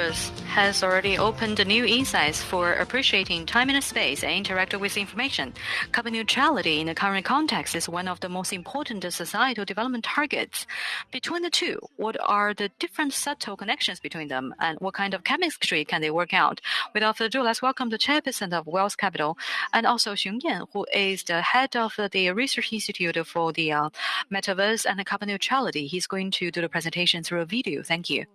Metaverse has already opened new insights for appreciating time and space and interacting with information. Carbon neutrality in the current context is one of the most important societal development targets. Between the two, what are the different subtle connections between them, and what kind of chemistry can they work out? Without further ado, let's welcome the chairperson of Wealth Capital and also Xiong Yan, who is the head of the Research Institute for the Metaverse and carbon neutrality. He's going to do the presentation through a video. Thank you.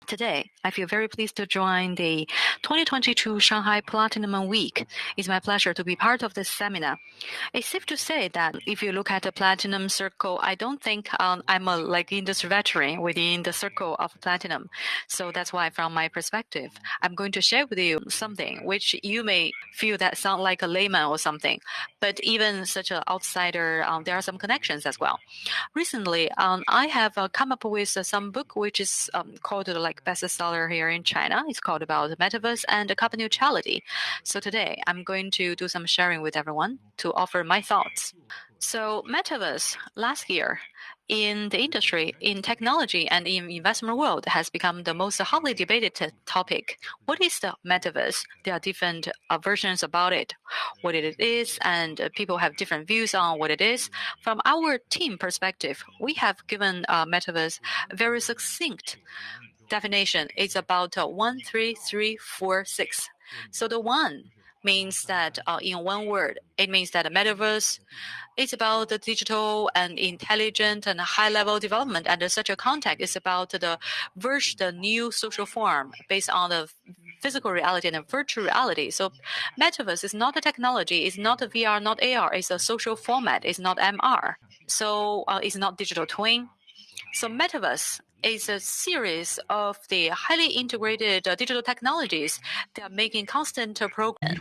Today, I feel very pleased to join the 2022 Shanghai Platinum Week. It's my pleasure to be part of this seminar. It's safe to say that if you look at the Platinum Circle, I don't think I'm a industry veteran within the circle of Platinum. So that's why, from my perspective, I'm going to share with you something which you may feel that sound like a layman or something. But even such an outsider, there are some connections as well. Recently, I have come up with some book which is called bestseller here in China. It's called about Metaverse and carbon neutrality. So today I'm going to do some sharing with everyone to offer my thoughts. So Metaverse last year in the industry, in technology and in investment world has become the most hotly debated topic. What is the Metaverse? There are different versions about it, what it is, and people have different views on what it is. From our team perspective, we have given Metaverse a very succinct definition. It's about 1, 3, 3, 4, 6. So the one means that in one word, it means that the Metaverse is about the digital and intelligent and high-level development. Under such a context, it's about the new social form based on the physical reality and the virtual reality. So Metaverse is not a technology, it's not a VR, not AR, it's a social format, it's not MR. So it's not digital twin. So Metaverse is a series of the highly integrated digital technologies that are making constant progress.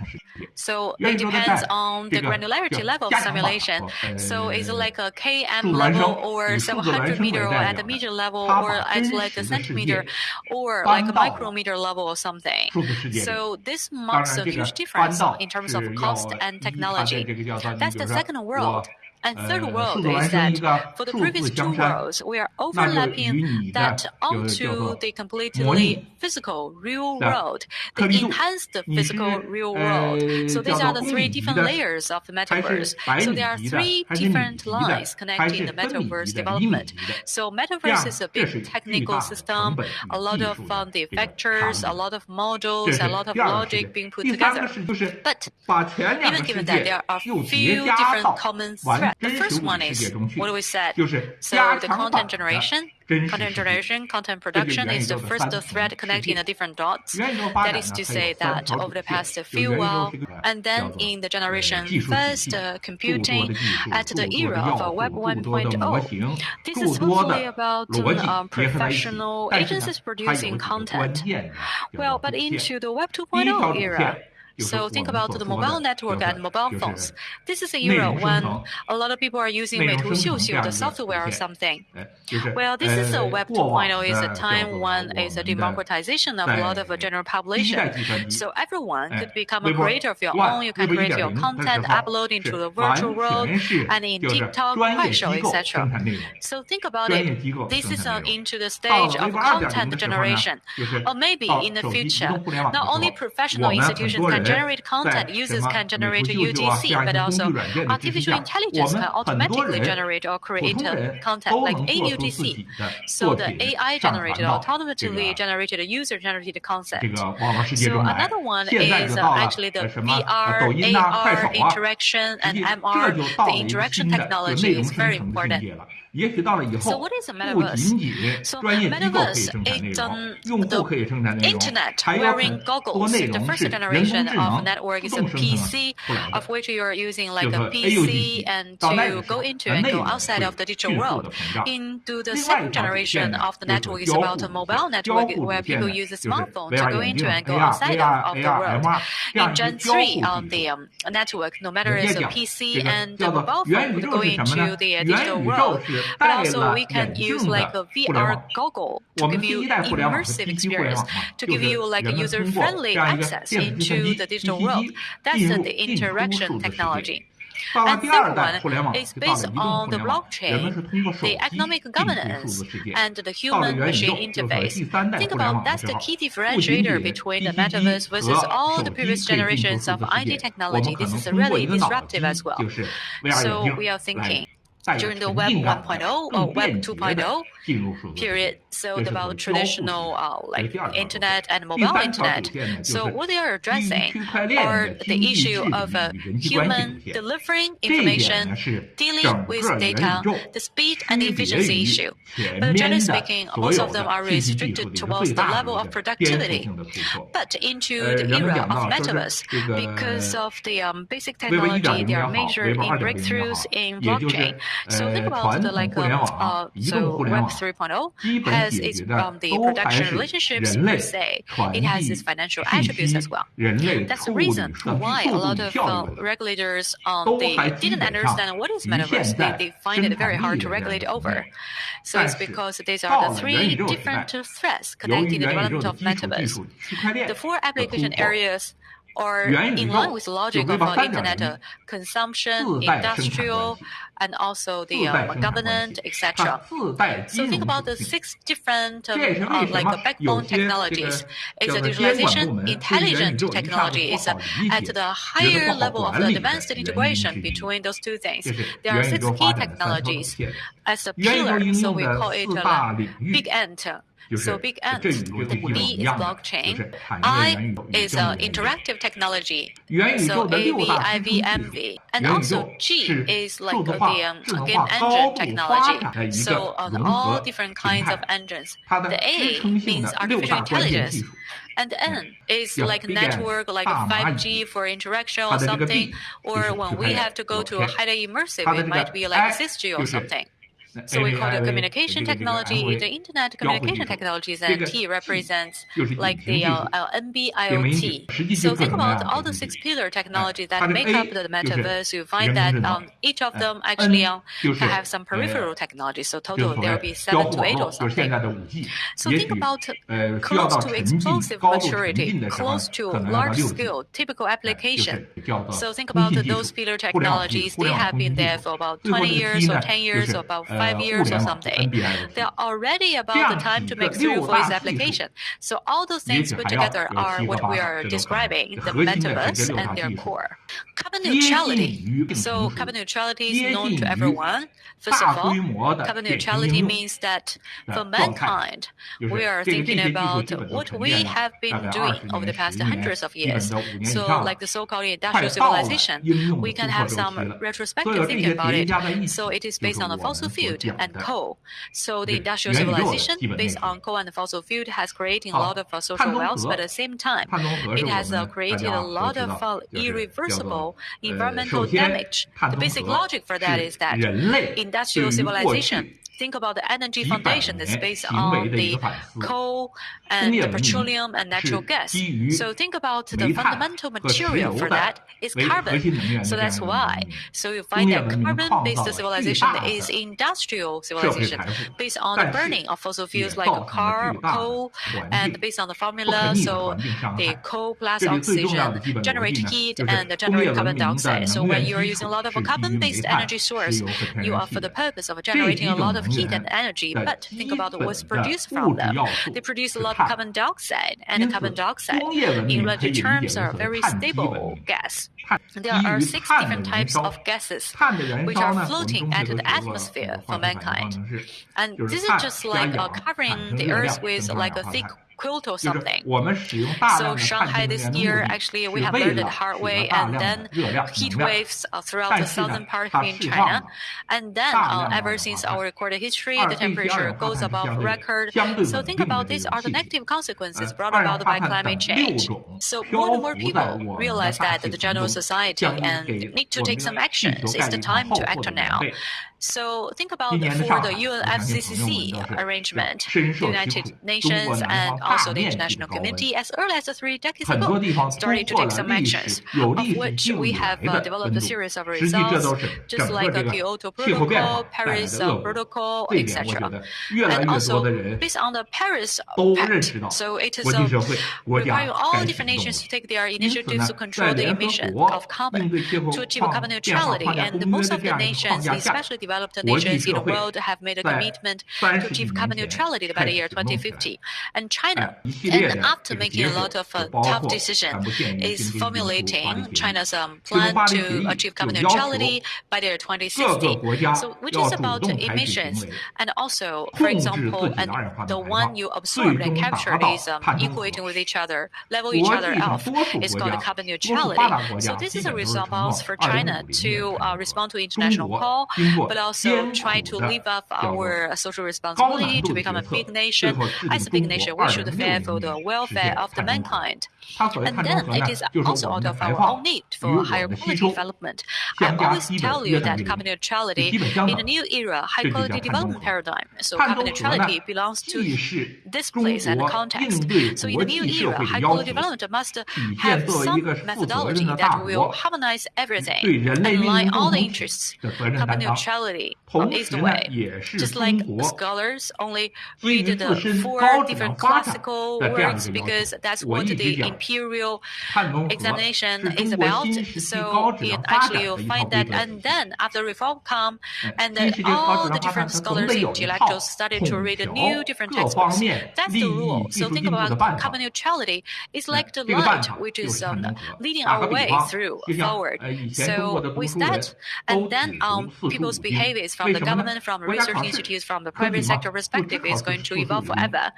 So it depends on the granularity level of simulation. So it's like a km level or several hundred meter or at the meter level or at like a centimeter or like a micrometer level or something. So this marks a huge difference in terms of cost and technology. That's the second world. And third world is that for the previous two worlds, we are overlapping that onto the completely physical, real world, the enhanced physical real world. So these are the three different layers of the Metaverse. So there are three different lines connecting the Metaverse development. So Metaverse is a big technical system, a lot of the vectors, a lot of models, a lot of logic being put together. But even given that there are a few different common threads, the first one is what we said. So the content generation, content production is the first thread connecting the different dots. That is to say that over the past few while, and then in the generation first computing at the era of Web 1.0, this is hopefully about professional agencies producing content. Well, but into the Web 2.0 era, so think about the mobile network and mobile phones. This is an era when a lot of people are using Xiong, the software or something. Well, this is a Web 2.0 is a time when it's a democratization of a lot of general population. So everyone could become a creator of your own. You can create your content, upload into the virtual world, and in TikTok, Kuaishou, etc. So think about it. This is into the stage of content generation. Or maybe in the future, not only professional institutions can generate content, users can generate UGC, but also artificial intelligence can automatically generate or create content like AUGC. So the AI generated, autonomously generated, user-generated concept. So another one is actually the VR, AR interaction and MR. The interaction technology is very important. So what is a Metaverse? So Metaverse is the internet wearing goggles. The first generation of network is a PC, of which you are using like a PC and to go into and go outside of the digital world. Into the second generation of the network is about a mobile network where people use a smartphone to go into and go outside of the world. In Gen 3 on the network, no matter it's a PC and the mobile phone would go into the digital world. But also we can use like a VR goggle to give you immersive experience, to give you like a user-friendly access into the digital world. That's the interaction technology. And third one is based on the blockchain, the economic governance, and the human-machine interface. Think about that's the key differentiator between the metaverse versus all the previous generations of IT technology. This is really disruptive as well. So we are thinking during the Web 1.0 or Web 2.0 period, so about traditional like internet and mobile internet. So what they are addressing are the issue of human delivering information, dealing with data, the speed and efficiency issue. But generally speaking, most of them are restricted towards the level of productivity. But into the era of metaverse, because of the basic technology, they are measured in breakthroughs in blockchain. So think about the so Web 3.0 has its the production relationships per se. It has its financial attributes as well. That's the reason why a lot of regulators they didn't understand what is metaverse. They find it very hard to regulate over. So it's because these are the three different threads connecting the development of metaverse. The four application areas are in line with the logic of internet consumption, industrial, and also the governance, etc. So think about the 6 different backbone technologies. It's a digitalization, intelligent technology. It's at the higher level of the advanced integration between those two things. There are 6 key technologies as a pillar, so we call it a big ant. So big ant, the B is blockchain, I is interactive technology, so AVIVMV, and also G is like the game engine technology, so all different kinds of engines. The A means artificial intelligence, and N is like network, like 5G for interaction or something, or when we have to go to a highly immersive, it might be like 6G or something. So we call it communication technology, the internet communication technologies, and T represents like the NB-IoT. So think about all the 6 pillar technologies that make up the metaverse. You find that each of them actually can have some peripheral technology. So total there will be 7 to 8 or something. So think about close to explosive maturity, close to large scale typical application. So think about those pillar technologies. They have been there for about 20 years or 10 years or about 5 years or something. They're already about the time to make through for its application. So all those things put together are what we are describing, the metaverse and their core. Carbon neutrality. So carbon neutrality is known to everyone. First of all, carbon neutrality means that for mankind, we are thinking about what we have been doing over the past hundreds of years. So like the so-called industrial civilization, we can have some retrospective thinking about it. So it is based on the fossil fuel and coal. So the industrial civilization based on coal and fossil fuel has created a lot of social wealth, but at the same time, it has created a lot of irreversible environmental damage. The basic logic for that is that industrial civilization, think about the energy foundation that's based on the coal and the petroleum and natural gas. So think about the fundamental material for that is carbon. So that's why. So you find that carbon-based civilization is industrial civilization based on the burning of fossil fuels like coal, and based on the formula. So the coal plus oxygen generate heat and generate carbon dioxide. So when you are using a lot of a carbon-based energy source, you are for the purpose of generating a lot of heat and energy, but think about what's produced from them. They produce a lot of carbon dioxide, and the carbon dioxide in relative terms are a very stable gas. There are 6 different types of gases which are floating at the atmosphere for mankind. And this is just like covering the earth with like a thick quilt or something. So Shanghai this year, actually, we have learned it the hard way, and then heat waves throughout the southern part in China. And then ever since our recorded history, the temperature goes above record. So think about these are the negative consequences brought about by climate change. So more and more people realize that the general society and need to take some actions. It's the time to act now. So think about for the UNFCCC arrangement, the United Nations and also the international community, as early as 3 decades ago, started to take some actions, of which we have developed a series of results, just like a Kyoto Protocol, Paris Protocol, etc. And also, based on the Paris Pact, so it is requiring all different nations to take their initiatives to control the emission of carbon to achieve carbon neutrality. And most of the nations, especially developed nations in the world, have made a commitment to achieve carbon neutrality by the year 2050. And China, and after making a lot of tough decisions, is formulating China's plan to achieve carbon neutrality by the year 2060. So, which is about emissions, and also, for example, and the one you absorb and capture is equating with each other, level each other off, is called carbon neutrality. So this is a response for China to respond to international call, but also try to live up our social responsibility to become a big nation. As a big nation, we should care for the welfare of the mankind. And then it is also out of our own need for higher quality development. I always tell you that carbon neutrality in a new era, high quality development paradigm. So carbon neutrality belongs to this place and context. So in the new era, high quality development must have some methodology that will harmonize everything and align all the interests. Carbon neutrality is the way. Just like scholars only read the 4 different classical works because that's what the imperial examination is about. So actually you'll find that, and then after reform come, and then all the different scholars, intellectuals started to read new different textbooks. That's the rule. So think about carbon neutrality. It's like the light which is leading our way through forward. So with that, and then people's behaviors from the government, from research institutes, from the private sector perspective is going to evolve forever.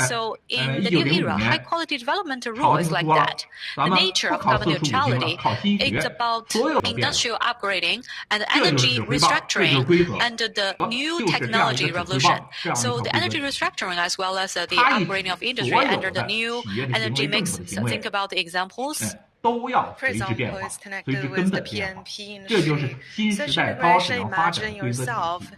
So in the new era, high quality development rule is like that. The nature of carbon neutrality is about industrial upgrading and energy restructuring and the new technology revolution. So the energy restructuring as well as the upgrading of industry under the new energy mix. So think about the examples. For example, is connected with the PNP industry. So you can imagine yourself.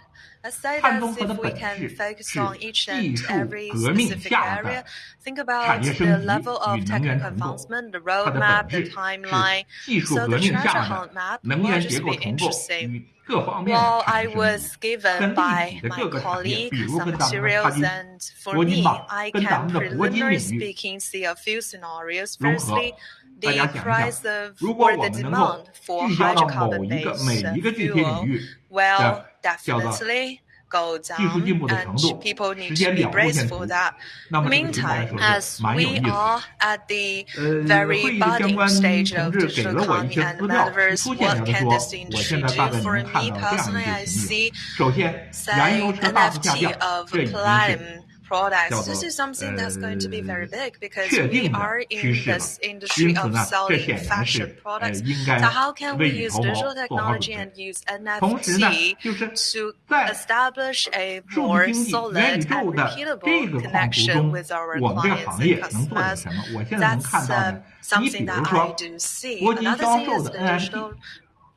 Aside as if we can focus on each and every specific area, think about the level of technical advancement, the roadmap, the timeline. So the treasure hunt map will just be interesting. Well, I was given by my colleague some materials, and for me, I can preliminarily speaking see a few scenarios. Firstly, the price of or the demand for hydrocarbon-based fuel will definitely go down, and people need to be braced for that. Meantime, as we are at the very budding stage of digital economy and Metaverse, what can this industry do? For me personally, I see, say, NFT of platinum products. This is something that's going to be very big because we are in this industry of selling fashion products. So how can we use digital technology and use NFT to establish a more solid and repeatable connection with our clients and customers? That's something that I do see. Another thing is the digital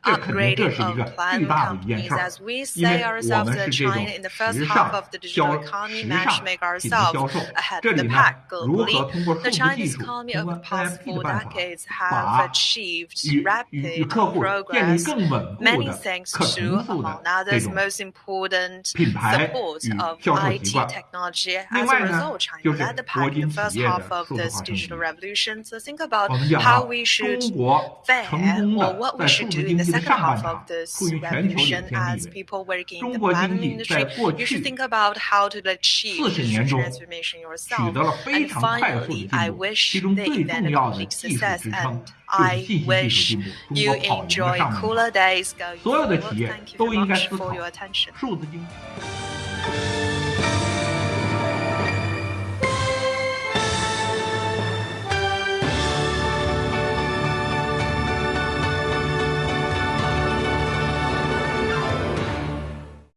upgrading of platinum companies. As we say ourselves that China in the first half of the digital economy matchmake ourselves ahead of the pack globally. The Chinese economy over the past 4 decades have achieved rapid progress, many thanks to, among others, most important support of IT technology. As a result, China led the pack in the first half of this digital revolution. So think about how we should fare or what we should do in the second half of this revolution as people working in the platinum industry. You should think about how to achieve digital transformation yourself. And finally, I wish the event a complete success, and I wish you enjoy cooler days going forward. Thank you very much for your attention.